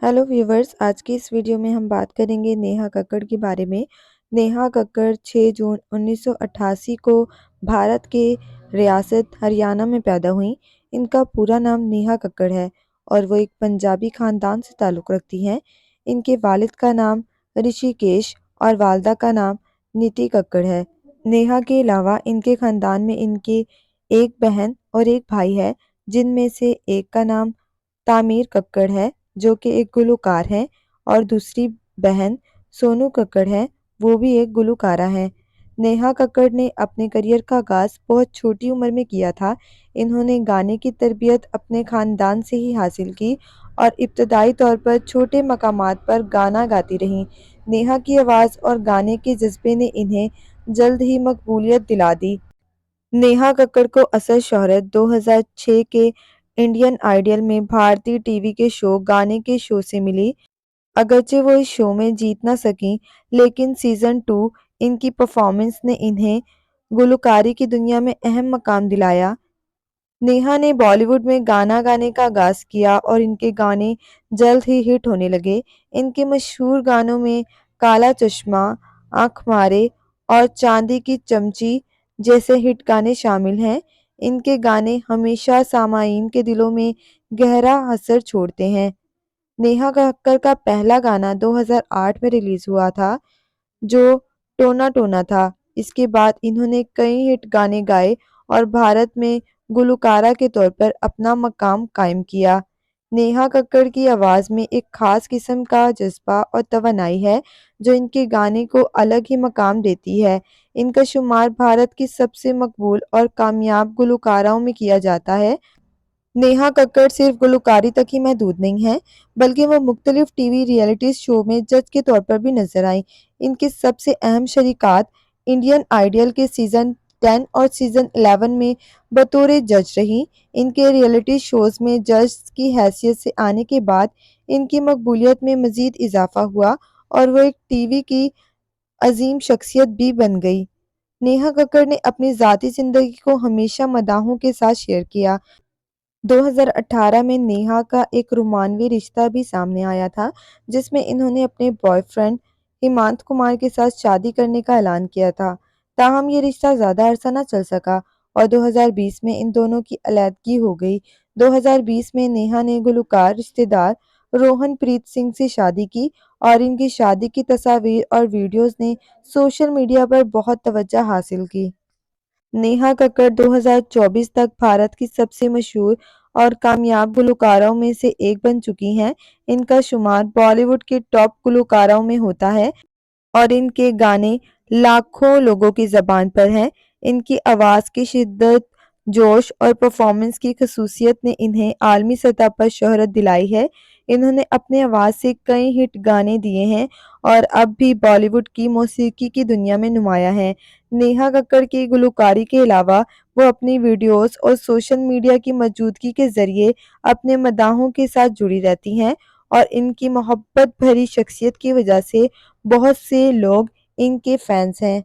Hello viewers, आज की इस वीडियो में हम बात करेंगे नेहा कक्कड़ के बारे में। नेहा कक्कड़ 6 जून 1988 को भारत के रियासत हरियाणा में पैदा हुई। इनका पूरा नाम नेहा कक्कड़ है और वो एक पंजाबी ख़ानदान से ताल्लुक़ रखती हैं। इनके वालिद का नाम ऋषिकेश और वालदा का नाम नीति कक्कड़ है। नेहा के अलावा इनके ख़ानदान में इनके एक बहन और एक भाई है, जिनमें से एक का नाम तामीर कक्कड़ है जो कि एक गुलूकार हैं और दूसरी बहन सोनू कक्कड़ है, वो भी एक गुलूकारा हैं। नेहा कक्कड़ ने अपने करियर का आगाज़ बहुत छोटी उम्र में किया था। इन्होंने गाने की तरबियत अपने ख़ानदान से ही हासिल की और इब्तदाई तौर पर छोटे मकामात पर गाना गाती रहीं। नेहा की आवाज़ और गाने के जज्बे ने इन्हें जल्द ही मकबूलियत दिला दी। नेहा कक्कड़ को असल शोहरत 2006 के इंडियन आइडल में भारतीय टीवी के शो गाने के शो से मिली। अगरचे वो इस शो में जीत ना सकीं, लेकिन सीज़न 2 इनकी परफॉर्मेंस ने इन्हें गुलकारी की दुनिया में अहम मकाम दिलाया। नेहा ने बॉलीवुड में गाना गाने का आगाज़ किया और इनके गाने जल्द ही हिट होने लगे। इनके मशहूर गानों में काला चश्मा, आँख मारे और चांदी की चमची जैसे हिट गाने शामिल हैं। इनके गाने हमेशा सामाईन के दिलों में गहरा असर छोड़ते हैं। नेहा कक्कड़ का पहला गाना 2008 में रिलीज़ हुआ था, जो टोना टोना था। इसके बाद इन्होंने कई हिट गाने गाए और भारत में गुलकारा के तौर पर अपना मकाम कायम किया। नेहा कक्कड़ की आवाज़ में एक ख़ास किस्म का जज़्बा और तवानाई है, जो इनके गाने को अलग ही मकाम देती है। इनका शुमार भारत की सबसे मकबूल और कामयाब गुलकाराओं में किया जाता है। नेहा कक्कड़ सिर्फ गुलकारी तक ही महदूद नहीं हैं, बल्कि वो मुख्तलिफ टीवी रियलिटी शो में जज के तौर पर भी नजर आईं। इनकी सबसे अहम शरीकात इंडियन आइडल के सीज़न 10 और सीज़न 11 में बतौर जज रहीं। इनके रियलिटी शोज़ में जज की हैसियत से आने के बाद इनकी मकबूलियत में मज़ीद इजाफा हुआ और वो एक टीवी की अजीम शख्सियत भी बन गई। नेहा कक्कड़ ने अपनी ज़ाती ज़िंदगी को हमेशा मदाहों के साथ शेयर किया। 2018 में नेहा का एक रोमानवी रिश्ता भी सामने आया था, जिसमें इन्होंने अपने बॉयफ्रेंड हिमांत कुमार के साथ शादी करने का ऐलान किया था। ताहम ये रिश्ता ज़्यादा अरसा न चल सका और 2020 में इन दोनों की अलैदगी हो गई। 2020 में नेहा ने गुलकार रिश्तेदार रोहन प्रीत सिंह से शादी की और इनकी शादी की तस्वीर और वीडियोज़ ने सोशल मीडिया पर बहुत तवज्जो हासिल की। नेहा कक्कड़ 2024 तक भारत की सबसे मशहूर और कामयाब गुलकारों में से एक बन चुकी हैं। इनका शुमार बॉलीवुड के टॉप गुलकारों में होता है और इनके गाने लाखों लोगों की ज़बान पर हैं। इनकी आवाज़ की शिद्दत, जोश और परफॉर्मेंस की खसूसियत ने इन्हें आलमी सतह पर शोहरत दिलाई है। इन्होंने अपनी आवाज़ से कई हिट गाने दिए हैं और अब भी बॉलीवुड की मौसीकी की दुनिया में नुमाया हैं। नेहा कक्कड़ की गुलकारी के अलावा वो अपनी वीडियोस और सोशल मीडिया की मौजूदगी के ज़रिए अपने मदाहों के साथ जुड़ी रहती हैं और इनकी मोहब्बत भरी शख्सियत की वजह से बहुत से लोग इनके फैंस हैं।